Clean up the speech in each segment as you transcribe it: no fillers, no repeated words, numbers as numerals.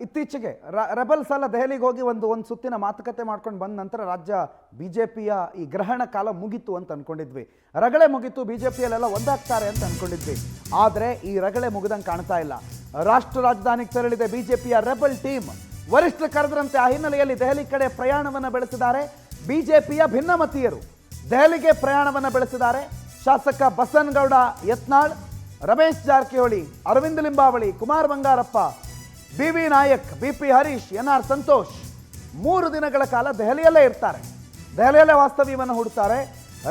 ಇತ್ತೀಚೆಗೆ ರೆಬಲ್ಸ್ ಎಲ್ಲ ದೆಹಲಿಗೆ ಹೋಗಿ ಒಂದು ಸುತ್ತಿನ ಮಾತುಕತೆ ಮಾಡ್ಕೊಂಡು ಬಂದ ನಂತರ ರಾಜ್ಯ ಬಿಜೆಪಿಯ ಈ ಗ್ರಹಣ ಕಾಲ ಮುಗಿತು ಅಂತ ಅನ್ಕೊಂಡಿದ್ವಿ. ರಗಳೆ ಮುಗಿತು, ಬಿಜೆಪಿಯಲ್ಲೆಲ್ಲ ಒಂದಾಗ್ತಾರೆ ಅಂತ ಅನ್ಕೊಂಡಿದ್ವಿ. ಆದರೆ ಈ ರಗಳೆ ಮುಗಿದಂಗೆ ಕಾಣ್ತಾ ಇಲ್ಲ. ರಾಷ್ಟ್ರ ರಾಜಧಾನಿಗೆ ತೆರಳಿದೆ ಬಿಜೆಪಿಯ ರೆಬಲ್ ಟೀಮ್. ವರಿಷ್ಠರು ಕರೆದ್ರಂತೆ ಆ ಹಿನ್ನೆಲೆಯಲ್ಲಿ ದೆಹಲಿ ಕಡೆ ಪ್ರಯಾಣವನ್ನು ಬೆಳೆಸಿದ್ದಾರೆ ಬಿಜೆಪಿಯ ಭಿನ್ನಮತೀಯರು. ದೆಹಲಿಗೆ ಪ್ರಯಾಣವನ್ನು ಬೆಳೆಸಿದ್ದಾರೆ ಶಾಸಕ Basanagouda Yatnal, Ramesh Jarkiholi, Arvind Limbavali, Kumar Bangarappa, BV. Nayak, BP. Harish, N R. Santosh 3 ದಿನಗಳ ಕಾಲ ದೆಹಲಿಯಲ್ಲೇ ಇರ್ತಾರೆ. ದೆಹಲಿಯಲ್ಲೇ ವಾಸ್ತವ್ಯವನ್ನು ಹೂಡ್ತಾರೆ.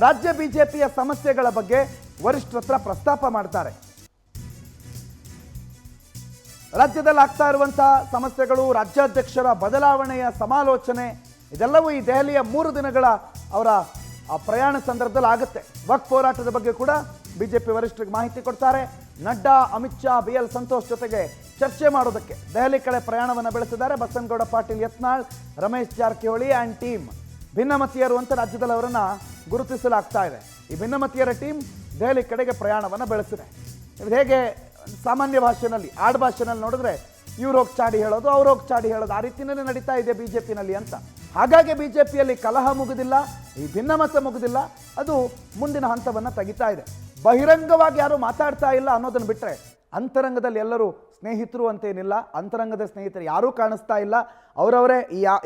ರಾಜ್ಯ ಬಿಜೆಪಿಯ ಸಮಸ್ಯೆಗಳ ಬಗ್ಗೆ ವರಿಷ್ಠರ ಹತ್ರ ಪ್ರಸ್ತಾಪ ಮಾಡ್ತಾರೆ. ರಾಜ್ಯದಲ್ಲಿ ಆಗ್ತಾ ಇರುವಂತಹ ಸಮಸ್ಯೆಗಳು, ರಾಜ್ಯಾಧ್ಯಕ್ಷರ ಬದಲಾವಣೆಯ ಸಮಾಲೋಚನೆ, ಇದೆಲ್ಲವೂ ಈ ದೆಹಲಿಯ 3 ದಿನಗಳ ಅವರ ಪ್ರಯಾಣ ಸಂದರ್ಭದಲ್ಲಿ ಆಗುತ್ತೆ. ವಕ್ಫ್ ಹೋರಾಟದ ಬಗ್ಗೆ ಕೂಡ ಬಿಜೆಪಿ ವರಿಷ್ಠರಿಗೆ ಮಾಹಿತಿ ಕೊಡ್ತಾರೆ. ನಡ್ಡಾ, ಅಮಿತ್ ಶಾ, ಬಿ.ಎಲ್. ಸಂತೋಷ್ ಜೊತೆಗೆ ಚರ್ಚೆ ಮಾಡೋದಕ್ಕೆ ದೆಹಲಿ ಕಡೆ ಪ್ರಯಾಣವನ್ನು ಬೆಳೆಸಿದ್ದಾರೆ ಬಸನಗೌಡ ಪಾಟೀಲ್ ಯತ್ನಾಳ್, ರಮೇಶ್ ಜಾರಕಿಹೊಳಿ ಆ್ಯಂಡ್ ಟೀಮ್. ಭಿನ್ನಮತೀಯರು ಅಂತ ರಾಜ್ಯದಲ್ಲಿ ಅವರನ್ನು ಗುರುತಿಸಲಾಗ್ತಾ ಇದೆ. ಈ ಭಿನ್ನಮತೀಯರ ಟೀಮ್ ದೆಹಲಿ ಕಡೆಗೆ ಪ್ರಯಾಣವನ್ನು ಬೆಳೆಸಿದೆ. ಇದು ಹೇಗೆ ಸಾಮಾನ್ಯ ಭಾಷೆನಲ್ಲಿ, ಆಡ್ಭಾಷೆನಲ್ಲಿ ನೋಡಿದ್ರೆ ಇವ್ರು ಹೋಗಿ ಚಾಡಿ ಹೇಳೋದು, ಅವ್ರು ಹೋಗಿ ಚಾಡಿ ಹೇಳೋದು, ಆ ರೀತಿಯಲ್ಲಿ ನಡೀತಾ ಇದೆ ಬಿಜೆಪಿನಲ್ಲಿ ಅಂತ. ಹಾಗಾಗಿ ಬಿಜೆಪಿಯಲ್ಲಿ ಕಲಹ ಮುಗುದಿಲ್ಲ, ಈ ಭಿನ್ನಮತ ಮುಗುದಿಲ್ಲ, ಅದು ಮುಂದಿನ ಹಂತವನ್ನು ತೆಗಿತಾ ಇದೆ. ಬಹಿರಂಗವಾಗಿ ಯಾರು ಮಾತಾಡ್ತಾ ಇಲ್ಲ ಅನ್ನೋದನ್ನು ಬಿಟ್ಟರೆ ಅಂತರಂಗದಲ್ಲಿ ಎಲ್ಲರೂ ಸ್ನೇಹಿತರು ಅಂತೇನಿಲ್ಲ. ಅಂತರಂಗದ ಸ್ನೇಹಿತರು ಯಾರೂ ಕಾಣಿಸ್ತಾ ಇಲ್ಲ. ಅವರವರೇ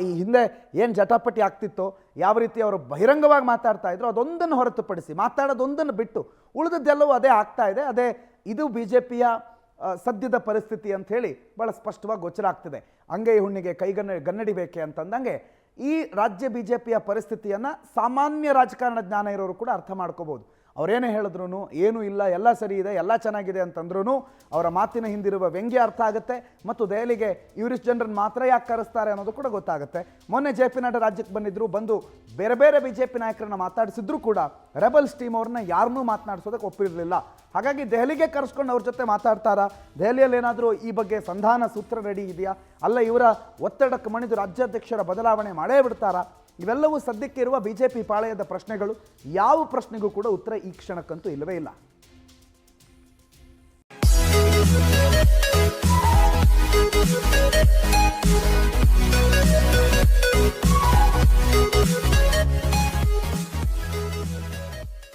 ಈ ಹಿಂದೆ ಏನು ಜಟಾಪಟಿ ಆಗ್ತಿತ್ತೋ, ಯಾವ ರೀತಿ ಅವರು ಬಹಿರಂಗವಾಗಿ ಮಾತಾಡ್ತಾ ಇದ್ರು, ಅದೊಂದನ್ನು ಹೊರತುಪಡಿಸಿ, ಮಾತಾಡೋದೊಂದನ್ನು ಬಿಟ್ಟು ಉಳಿದದ್ದೆಲ್ಲವೂ ಅದೇ ಆಗ್ತಾ ಇದೆ. ಇದು ಬಿಜೆಪಿಯ ಸದ್ಯದ ಪರಿಸ್ಥಿತಿ ಅಂತ ಹೇಳಿ ಭಾಳ ಸ್ಪಷ್ಟವಾಗಿ ಗೋಚರ ಆಗ್ತಿದೆ. ಅಂಗೈ ಹುಣ್ಣಿಗೆ ಗನ್ನಡಿ ಬೇಕೆ ಅಂತಂದಂಗೆ ಈ ರಾಜ್ಯ ಬಿಜೆಪಿಯ ಪರಿಸ್ಥಿತಿಯನ್ನು ಸಾಮಾನ್ಯ ರಾಜಕಾರಣ ಜ್ಞಾನ ಇರೋರು ಕೂಡ ಅರ್ಥ ಮಾಡ್ಕೋಬೋದು. ಅವರೇನೇ ಹೇಳಿದ್ರು ಏನೂ ಇಲ್ಲ, ಎಲ್ಲ ಸರಿ ಇದೆ, ಎಲ್ಲ ಚೆನ್ನಾಗಿದೆ ಅಂತಂದ್ರೂ ಅವರ ಮಾತಿನ ಹಿಂದಿರುವ ವ್ಯಂಗ್ಯ ಅರ್ಥ ಆಗುತ್ತೆ. ಮತ್ತು ದೆಹಲಿಗೆ ಇವ್ರಿಷ್ಟು ಜನರನ್ನು ಮಾತ್ರ ಯಾಕೆ ಕರೆಸ್ತಾರೆ ಅನ್ನೋದು ಕೂಡ ಗೊತ್ತಾಗುತ್ತೆ. ಮೊನ್ನೆ ಜೆ.ಪಿ. ನಡ್ಡಾ ರಾಜ್ಯಕ್ಕೆ ಬಂದು ಬೇರೆ ಬೇರೆ ಬಿಜೆಪಿ ನಾಯಕರನ್ನ ಮಾತಾಡಿಸಿದ್ರು ಕೂಡ ರೆಬಲ್ಸ್ ಟೀಮ್ ಅವ್ರನ್ನ ಯಾರನ್ನೂ ಮಾತನಾಡಿಸೋದಕ್ಕೆ ಒಪ್ಪಿರಲಿಲ್ಲ. ಹಾಗಾಗಿ ದೆಹಲಿಗೆ ಕರೆಸ್ಕೊಂಡು ಅವ್ರ ಜೊತೆ ಮಾತಾಡ್ತಾರಾ, ದೆಹಲಿಯಲ್ಲಿ ಏನಾದರೂ ಈ ಬಗ್ಗೆ ಸಂಧಾನ ಸೂತ್ರ ರೆಡಿ ಇದೆಯಾ, ಅಲ್ಲ ಇವರ ಒತ್ತಡಕ್ಕೆ ಮಣಿದು ರಾಜ್ಯಾಧ್ಯಕ್ಷರ ಬದಲಾವಣೆ ಮಾಡೇ ಬಿಡ್ತಾರಾ, ಇವೆಲ್ಲವೂ ಸದ್ಯಕ್ಕೆ ಇರುವ ಬಿಜೆಪಿ ಪಾಳೆಯದ ಪ್ರಶ್ನೆಗಳು. ಯಾವ ಪ್ರಶ್ನೆಗೂ ಕೂಡ ಉತ್ತರ ಈ ಕ್ಷಣಕ್ಕಂತೂ ಇಲ್ಲವೇ ಇಲ್ಲ.